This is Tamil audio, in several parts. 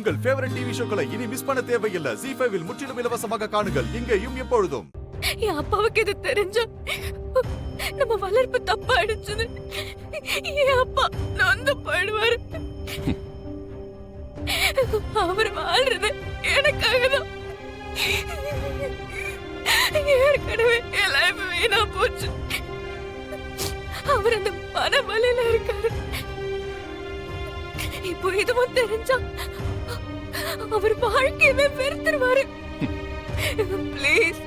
உங்கள் ஃபேவரட் டிவி ஷோக்களை இனி மிஸ் பண்ண தேவையில்லை. ZEE5 இல் முற்றிலும் இலவசமாக காணுங்கள். இங்கேயும் எப்பொழுதும். என் அப்பாவுக்கு இது தெரிஞ்சா நம்ம வளர்ப்பு தப்பாயிடுச்சுன்னு என் அப்பா நொந்து போயிடுவாரு. அவர் வாழ்றது எனக்காக தான். ஏற்கனவே என் லைஃப் வீணா போச்சு. அவர் அந்த பண வலையில இருக்காரு. இப்போ இதுவும் தெரிஞ்சா அவர் வாழ்க்கையவே வெறுத்துருவாரு. ப்ளீஸ்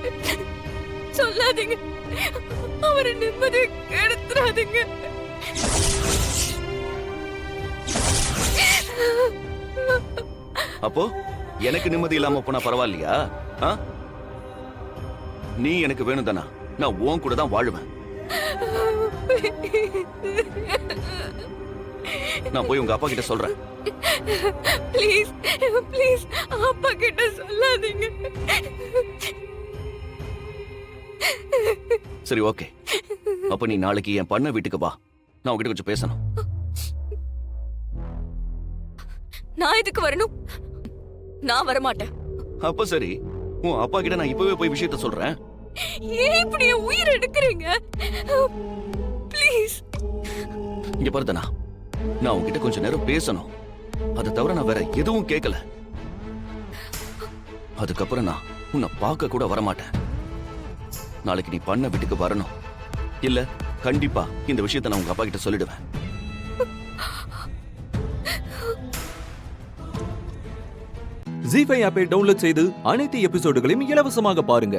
சொல்லாதீங்க, அவரை நிம்மதி கெடுத்துறாதீங்க. அப்போ எனக்கு நிம்மதி இல்லாம போனா பரவாயில்லையா? நீ எனக்கு வேணும் தானா? நான் உன் கூட தான் வாழுவேன். நான் போய் உங்க அப்பா கிட்ட சொல்றேன். ப்ளீஸ் ப்ளீஸ் அப்பா கிட்ட சொல்லாதீங்க. சரி, ஓகே. அப்ப நீ நாளைக்கு என் பண்ண வீட்டுக்கு வா. நான் உங்ககிட்ட கொஞ்சம் பேசணும். நான் எதுக்கு வரணும்? நான் வரமாட்டேன். அப்ப சரி, உன் அப்பா கிட்ட நான் இப்பவே போய் விஷயத்த சொல்றேன். ஏன் இப்படி என் உயிர் எடுக்கிறீங்க? ப்ளீஸ். இங்க பாருதனா, நான் உன்கிட்ட கொஞ்சம் நேரம் பேசணும். அதை தவிர நான் வேற எதுவும் கேட்கல. அதுக்கப்புறம் நான் உன்னை பார்க்க கூட வரமாட்டேன். நாளைக்கு நீ பண்ண வீட்டுக்கு வரணும். இல்ல கண்டிப்பா இந்த விஷயத்தை நான் உங்க அப்பா கிட்ட சொல்லிடுவேன். ZEE5 ஆப்பை டவுன்லோட் செய்து அனைத்து எபிசோடுகளையும் இலவசமாக பாருங்க.